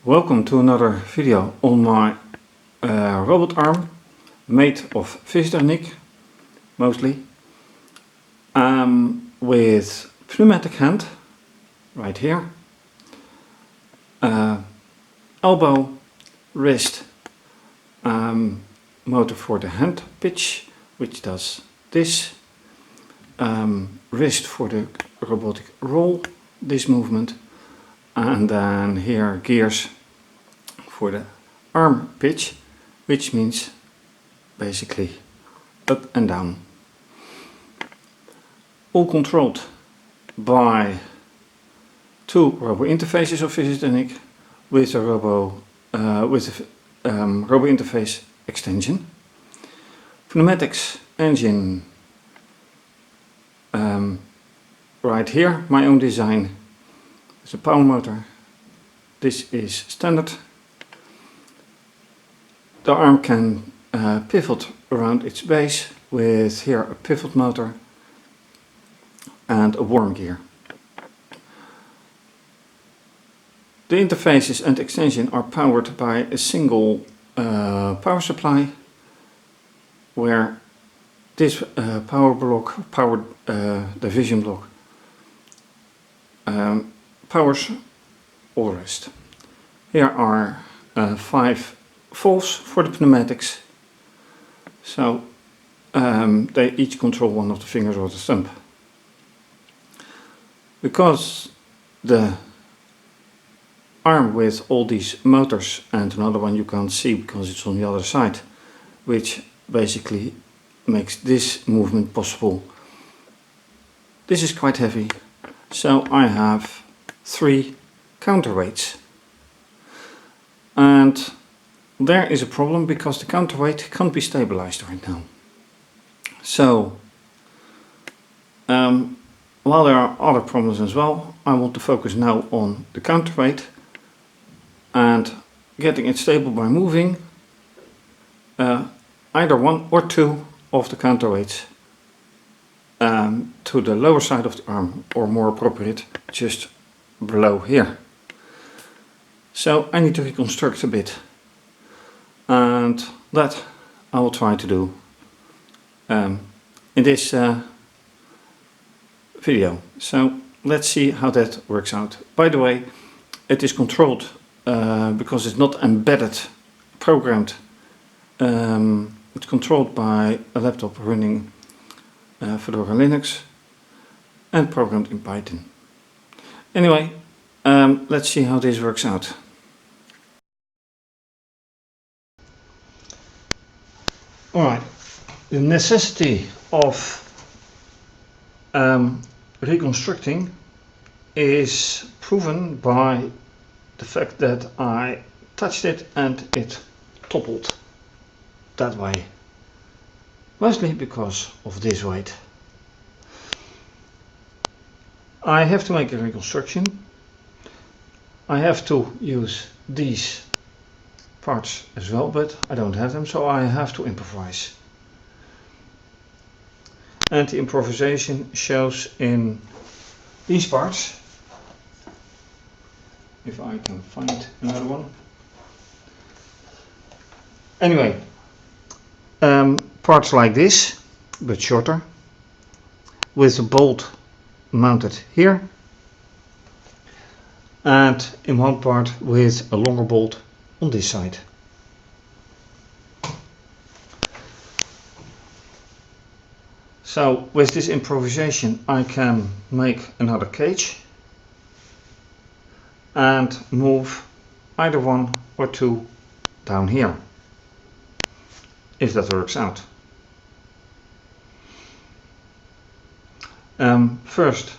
Welcome to another video on my robot arm made of fischertechnik mostly, with pneumatic hand right here, elbow, wrist, motor for the hand pitch which does this, wrist for the robotic roll, this movement, and then here gears for the arm pitch, which means basically up and down. All controlled by two robo interfaces of fischertechnik with a robo interface extension. Pneumatics engine right here, my own design. It's a power motor. This is standard. The arm can pivot around its base with here a pivot motor and a worm gear. The interfaces and extension are powered by a single power supply, where this division block powers all the rest. Here are 5 valves for the pneumatics, so they each control one of the fingers or the thumb. Because the arm with all these motors, and another one you can't see because it's on the other side, which basically makes this movement possible. This is quite heavy, so I have 3 counterweights, and there is a problem because the counterweight can't be stabilized right now. So while there are other problems as well, I want to focus now on the counterweight and getting it stable by moving either 1 or 2 of the counterweights to the lower side of the arm, or more appropriate, just below here. So I need to reconstruct a bit, and that I will try to do in this video. So let's see how that works out. By the way, it is controlled because it's not embedded, programmed. It's controlled by a laptop running Fedora Linux and programmed in Python. Anyway, let's see how this works out. Alright, the necessity of reconstructing is proven by the fact that I touched it and it toppled that way, mostly because of this weight. I have to make a reconstruction. I have to use these parts as well, but I don't have them, so I have to improvise. And the improvisation shows in these parts. If I can find another one. Anyway, parts like this, but shorter, with a bolt mounted here, and in one part with a longer bolt on this side. So with this improvisation I can make another cage and move either 1 or 2 down here, if that works out. First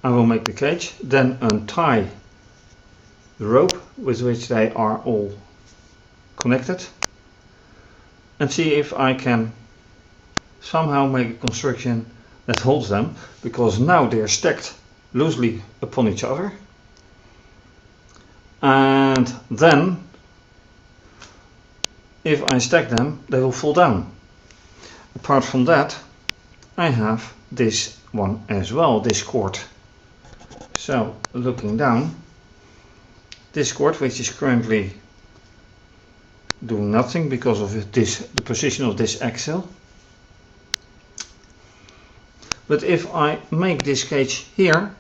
I will make the cage, then untie the rope with which they are all connected, and see if I can somehow make a construction that holds them, because now they are stacked loosely upon each other, and then if I stack them they will fall down. Apart from that, I have this one as well, this cord. So looking down, this cord, which is currently doing nothing because of the position of this axle. But if I make this cage here,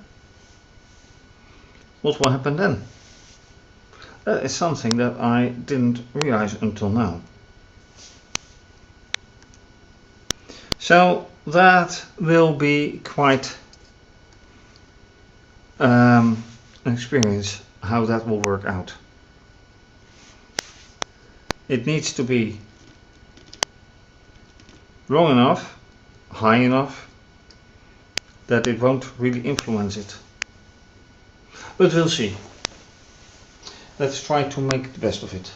what will happen then? That is something that I didn't realize until now. So that will be quite an experience how that will work out. It needs to be long enough, high enough, that it won't really influence it. But we'll see. Let's try to make the best of it.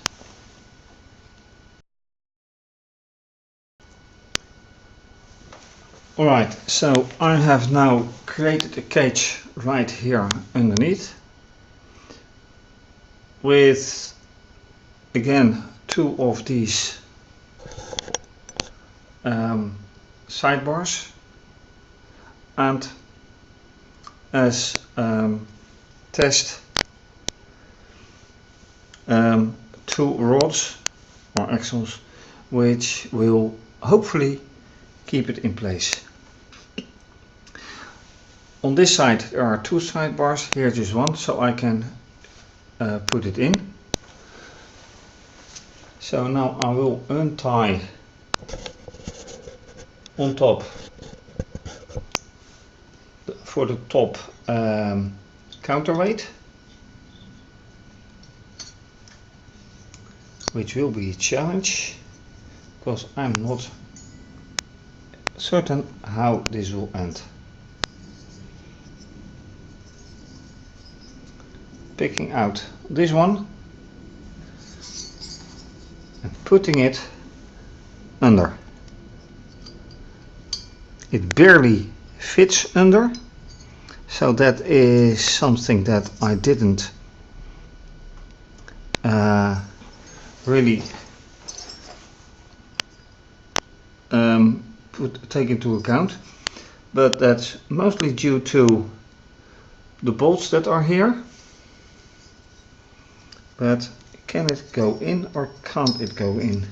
Alright, so I have now created a cage right here underneath with, again, two of these sidebars, and as test two rods or axles which will hopefully keep it in place. On this side there are two sidebars, here just one, so I can put it in. So now I will untie on top for the top counterweight, which will be a challenge because I'm not certain how this will end. Picking out this one and putting it under. It barely fits under, so that is something that I didn't really take into account, but that's mostly due to the bolts that are here. But can it go in or can't it go in?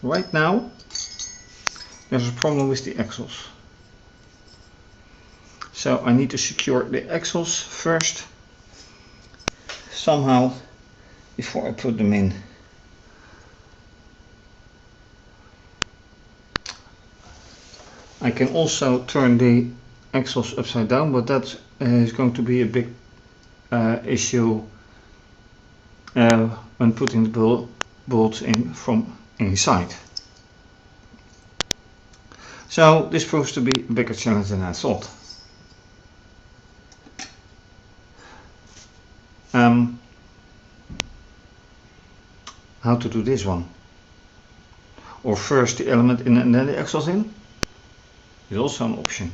Right now there's a problem with the axles, so I need to secure the axles first somehow before I put them in. I can also turn the axles upside down, but that is going to be a big issue when putting the bolts in from inside. So this proves to be a bigger challenge than I thought. How to do this one? Or first the element in and then the axles in? Is also an option.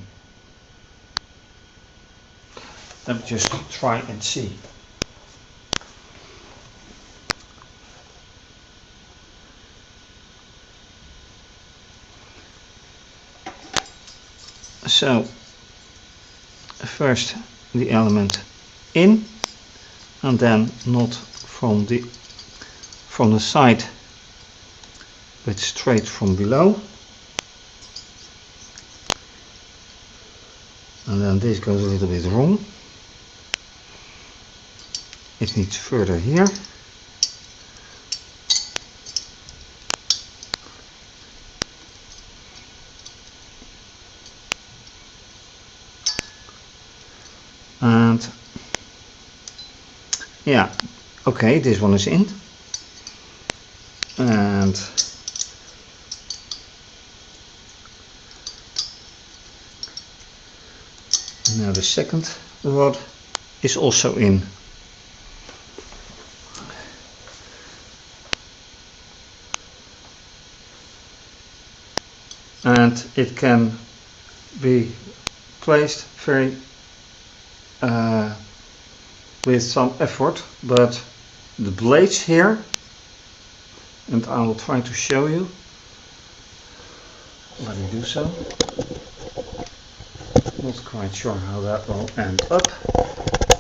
Let me just try and see. So first the element in, and then not from the side but straight from below. And then this goes a little bit wrong. It needs further here. And yeah, okay, this one is in. And now the second rod is also in. And it can be placed very with some effort, but the blades here, and I will try to show you. Let me do so. Not quite sure how that will end up,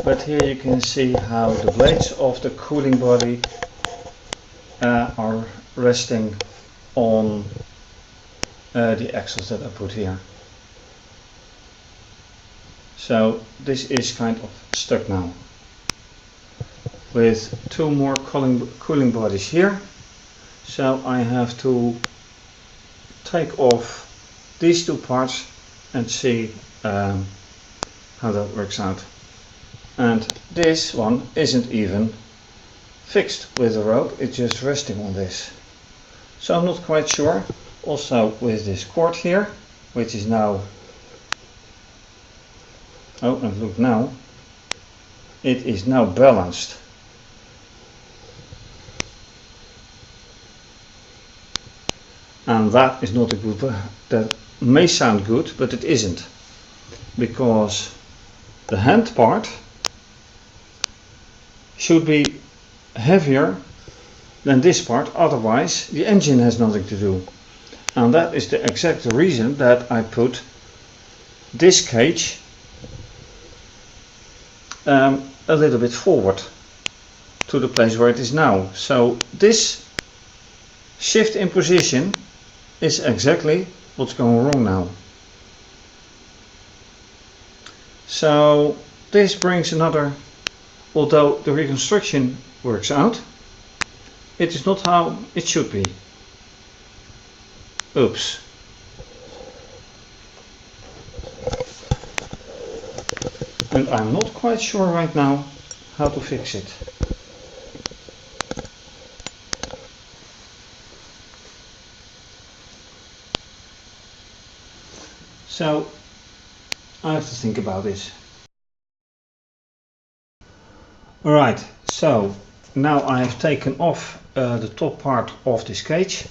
but here you can see how the blades of the cooling body are resting on the axles that I put here. So this is kind of stuck now, with two more cooling bodies here. So I have to take off these two parts and see how that works out. And this one isn't even fixed with the rope, it's just resting on this. So I'm not quite sure. Also with this cord here, which is now, oh, and look now, it is now balanced. And that is not a good, that may sound good, but it isn't, because the hand part should be heavier than this part, otherwise the engine has nothing to do. And that is the exact reason that I put this cage a little bit forward to the place where it is now. So this shift in position is exactly what's going wrong now. So this brings another, although the reconstruction works out, it is not how it should be. Oops. And I'm not quite sure right now how to fix it. So I have to think about this. Alright, so now I have taken off the top part of this cage,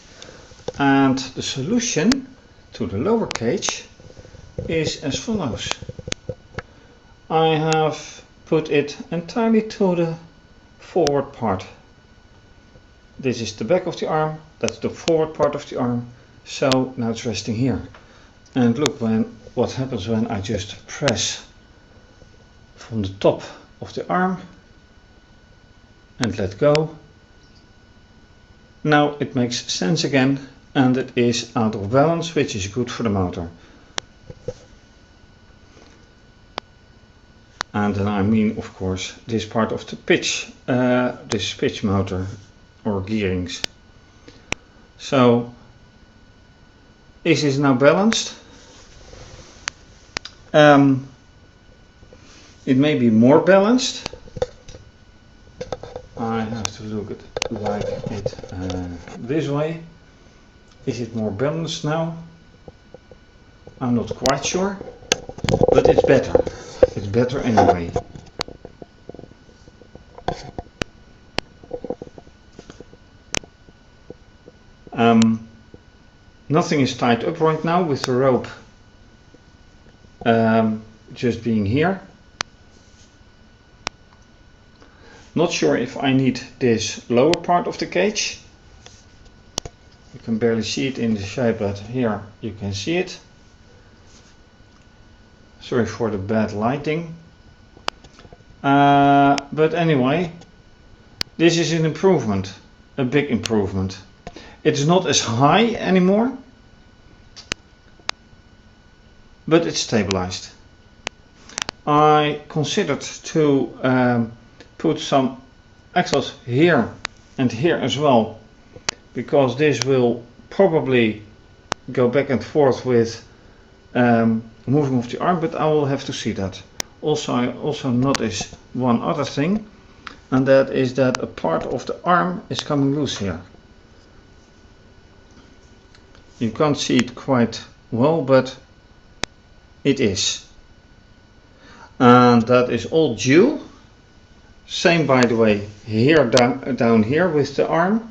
and the solution to the lower cage is as follows. I have put it entirely to the forward part. This is the back of the arm, that's the forward part of the arm, so now it's resting here. And look what happens when I just press from the top of the arm and let go. Now it makes sense again, and it is out of balance, which is good for the motor. And then I mean, of course, this part of the pitch, this pitch motor or gearings. So this is now balanced. It may be more balanced. I have to look at like it this way. Is it more balanced now? I'm not quite sure, but it's better. It's better anyway. Nothing is tied up right now with the rope just being here. Not sure if I need this lower part of the cage. You can barely see it in the shape, but here you can see it. Sorry for the bad lighting. But anyway, this is an improvement, a big improvement. It's not as high anymore, but it's stabilized. I considered to put some axles here and here as well, because this will probably go back and forth with moving of the arm, but I will have to see that. Also, I also notice one other thing, and that is that a part of the arm is coming loose here. You can't see it quite well, but it is. And that is all due. Same, by the way, here down here with the arm.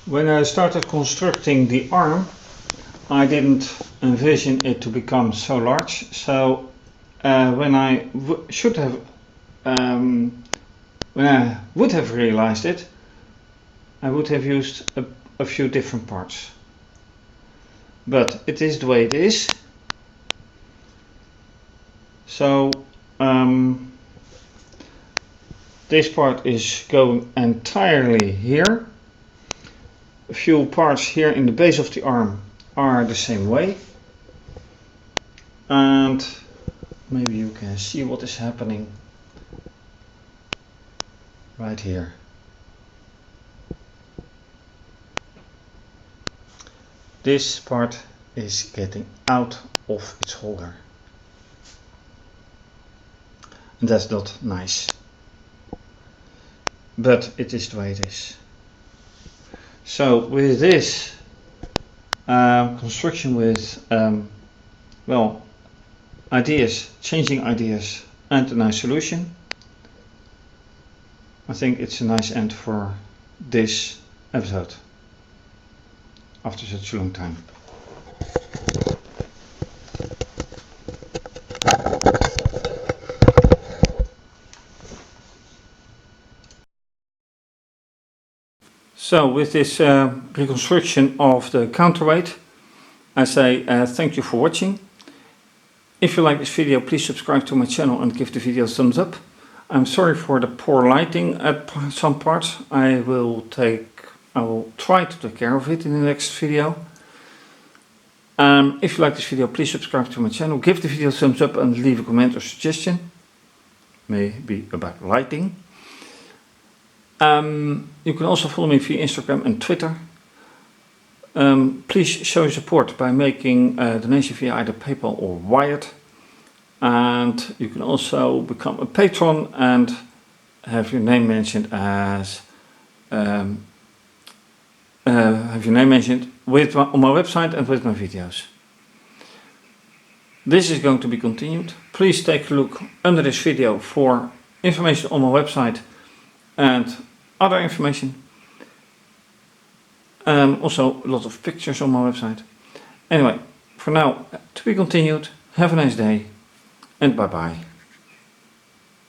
When I started constructing the arm, I didn't envision it to become so large. So when I would have realized it, I would have used a few different parts. but it is the way it is. So this part is going entirely here. A few parts here in the base of the arm are the same way, and maybe you can see what is happening right here. This part is getting out of its holder, and that's not nice, but it is the way it is. So with this construction with well, ideas, changing ideas, and a nice solution, I think it's a nice end for this episode after such a long time. So with this reconstruction of the counterweight, I say thank you for watching. If you like this video, please subscribe to my channel and give the video a thumbs up. I'm sorry for the poor lighting at some parts. I will try to take care of it in the next video. If you like this video, please subscribe to my channel, give the video a thumbs up and leave a comment or suggestion, maybe about lighting. You can also follow me via Instagram and Twitter. Please show your support by making a donation via either PayPal or Wired. And you can also become a patron and have your name mentioned as on my website and with my videos. This is going to be continued. Please take a look under this video for information on my website and other information. Also a lot of pictures on my website. Anyway, for now, to be continued. Have a nice day and bye bye.